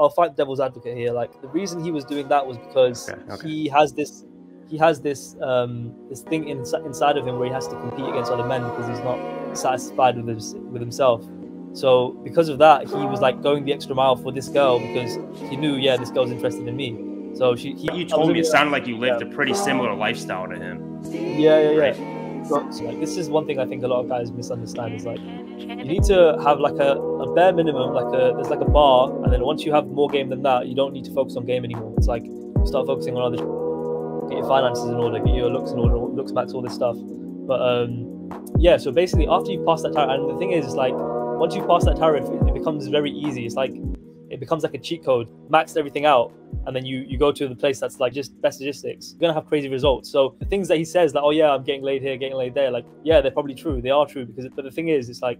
I'll fight devil's advocate here. Like, the reason he was doing that was because he has this thing inside of him where he has to compete against other men because he's not satisfied with himself. So because of that, he was like going the extra mile for this girl because he knew, yeah, this girl's interested in me. So you told me it sounded like you lived a pretty similar lifestyle to him. Yeah. So, like, this is one thing I think a lot of guys misunderstand is like, you need to have like a bare minimum, there's like a bar, and then once you have more game than that, you don't need to focus on game anymore. It's like you start focusing on other, get your finances in order, get your looks in order, looks max, all this stuff. But yeah, so basically after you pass that tariff, and the thing is like, once you pass that tariff, it becomes very easy. It's like, it becomes like a cheat code, maxed everything out, and then you go to the place that's like just best logistics. You're gonna have crazy results. So the things that he says, like, oh yeah, I'm getting laid here, getting laid there, like, yeah, they're probably true. They are true but the thing is, it's like,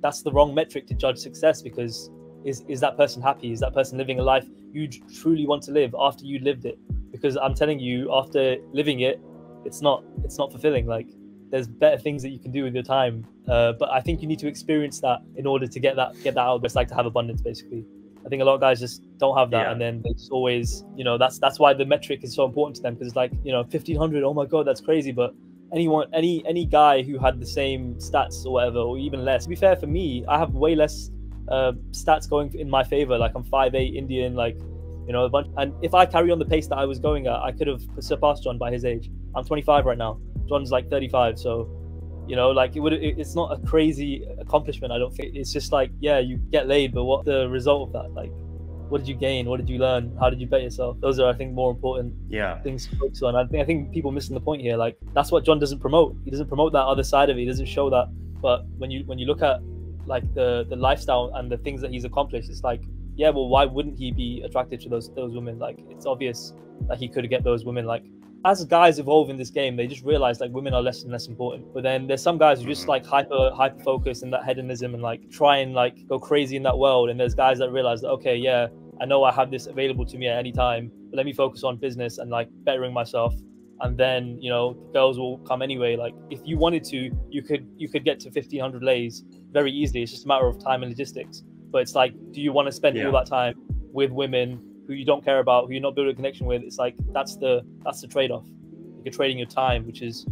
that's the wrong metric to judge success, because is that person happy? Is that person living a life you truly want to live after you lived it? Because I'm telling you, after living it, it's not fulfilling. Like, there's better things that you can do with your time. But I think you need to experience that in order to get that out. It's like to have abundance, basically. I think a lot of guys just don't have that, and then they just always, that's why the metric is so important to them, because it's like, 1,500, oh my god, that's crazy. But any guy who had the same stats or whatever, or even less, to be fair, for me, I have way less stats going in my favor. Like, I'm 5'8", Indian, like, a bunch. And if I carry on the pace that I was going at, I could have surpassed John by his age. I'm 25 right now. John's like 35, so like, it's not a crazy accomplishment, I don't think. It's just like, yeah, you get laid, but what's the result of that? Like, what did you gain? What did you learn? How did you bet yourself? Those are, I think, more important things to focus on. I think people missing the point here. Like, that's what John doesn't promote. He doesn't promote that other side of it. He doesn't show that. But when you look at like the lifestyle and the things that he's accomplished, it's like, yeah, well, why wouldn't he be attracted to those women? Like, it's obvious that he could get those women. Like, as guys evolve in this game, they just realize like women are less and less important. But then there's some guys who just like hyper focus in that hedonism and like try and like go crazy in that world. And there's guys that realize that, okay, yeah, I know I have this available to me at any time, but let me focus on business and like bettering myself. And then, girls will come anyway. Like, if you wanted to, you could get to 1,500 lays very easily. It's just a matter of time and logistics. But it's like, do you want to spend all that time with women who you don't care about, who you're not building a connection with? It's like, that's the trade-off. You're trading your time, which is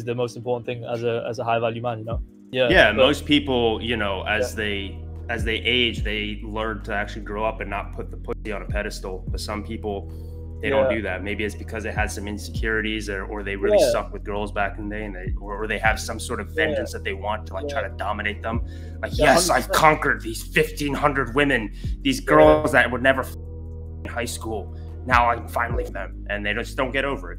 the most important thing as a high value man, Yeah, most people, as they age, they learn to actually grow up and not put the pussy on a pedestal. But some people, they don't do that. Maybe it's because they had some insecurities, or they really suck with girls back in the day, and or they have some sort of vengeance that they want to like try to dominate them. Like, yes, 100%. I've conquered these 1,500 women, these girls that would never in high school. Now I'm finally for them, and they just don't get over it,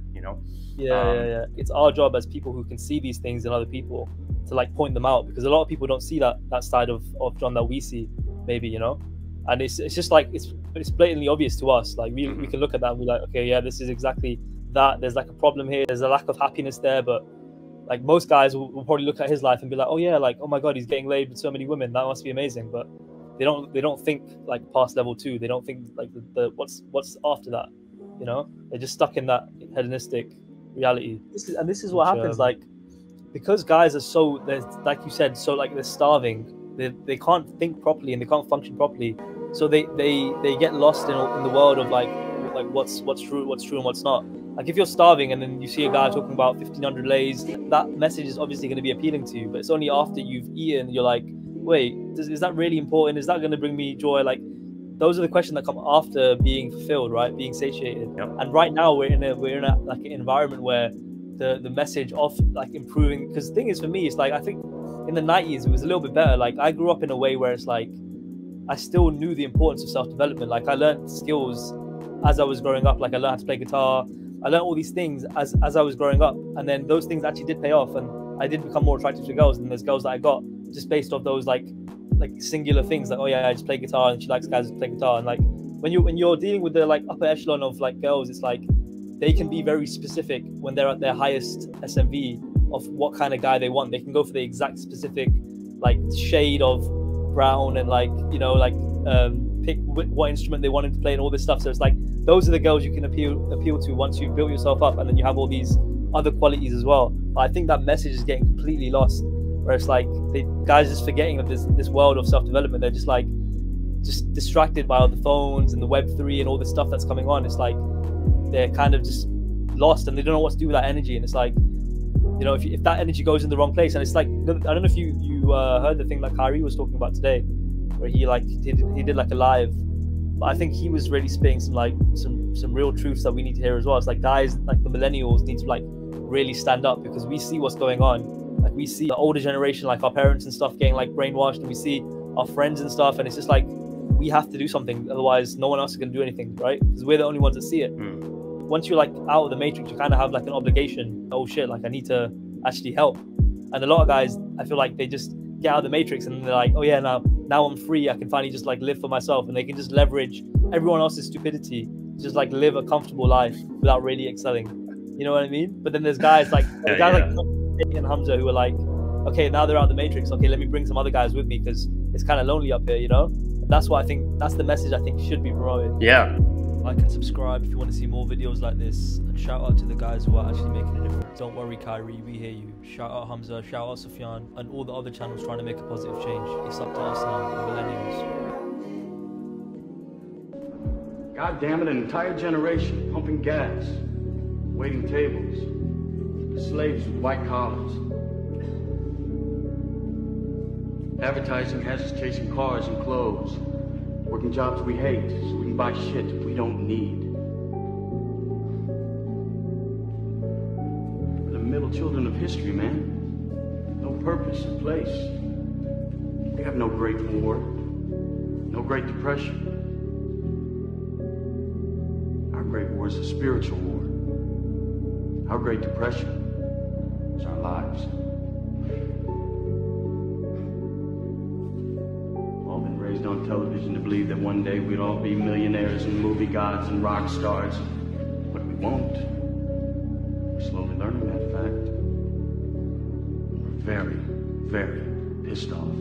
Yeah. It's our job as people who can see these things in other people to like point them out, because a lot of people don't see that side of John that we see, maybe, and it's just like, it's blatantly obvious to us. Like, we can look at that and be like, okay, yeah, this is exactly that. There's like a problem here. There's a lack of happiness there. But like, most guys will probably look at his life and be like, oh yeah, like, oh my god, he's getting laid with so many women, that must be amazing. But they don't think like past level 2. They don't think like the what's after that. They're just stuck in that hedonistic reality. This is what happens. Like, because guys are so, like you said, so like they're starving. They can't think properly and they can't function properly. So they get lost in the world of like what's true and what's not. Like, if you're starving and then you see a guy talking about 1,500 lays, that message is obviously going to be appealing to you. But it's only after you've eaten you're like, wait, is that really important? Is that going to bring me joy? Like, those are the questions that come after being fulfilled, right? Being satiated. Yep. And right now we're in a like an environment where the message of like improving, because the thing is, for me, it's like, I think in the 90s it was a little bit better. Like, I grew up in a way where it's like, I still knew the importance of self-development. Like, I learned skills as I was growing up. Like, I learned how to play guitar. I learned all these things as I was growing up. And then those things actually did pay off. And I did become more attractive to girls. And there's girls that I got just based off those like singular things. Like, oh yeah, I just play guitar and she likes guys who play guitar. And like, when you're dealing with the like upper echelon of like girls, it's like, they can be very specific when they're at their highest SMV of what kind of guy they want. They can go for the exact specific like shade of brown and like, pick what instrument they want him to play and all this stuff. So it's like, those are the girls you can appeal to once you've built yourself up, and then you have all these other qualities as well. But I think that message is getting completely lost, where it's like guys just forgetting of this world of self-development. They're just like just distracted by all the phones and the Web3 and all the stuff that's coming on. It's like they're kind of just lost and they don't know what to do with that energy. And it's like, you know, if that energy goes in the wrong place, and it's like, I don't know if you heard the thing that Kyrie was talking about today, where he did like a live. But I think he was really spitting some real truths that we need to hear as well. It's like guys like the millennials need to like really stand up, because we see what's going on. Like we see the older generation, like our parents and stuff, getting like brainwashed, and we see our friends and stuff, and it's just like we have to do something, otherwise no one else is going to do anything, right? Because we're the only ones that see it. Once you're like out of the matrix, you kind of have like an obligation. Oh shit, like I need to actually help. And a lot of guys, I feel like they just get out of the matrix and they're like, oh yeah, now I'm free, I can finally just like live for myself, and they can just leverage everyone else's stupidity to just like live a comfortable life without really excelling. You know what I mean? But then there's guys like like Singh and Hamza who are like, okay, now they're out of the matrix, okay, let me bring some other guys with me because it's kind of lonely up here, you know? And that's what I think, that's the message I think should be promoted. Yeah. Like and subscribe if you want to see more videos like this, and shout out to the guys who are actually making a difference. Don't worry, Kyrie, we hear you. Shout out Hamza, shout out Sufyan, and all the other channels trying to make a positive change. It's up to us now, the millennials. God damn it, an entire generation pumping gas, waiting tables, slaves with white collars. Advertising has us chasing cars and clothes, working jobs we hate so we can buy shit we don't need. We're the middle children of history, man. No purpose or place. We have no Great War, no Great Depression. Our Great War is a spiritual war. Our Great Depression is our lives. On television to believe that one day we'd all be millionaires and movie gods and rock stars, but we won't. We're slowly learning that fact. We're very, very pissed off.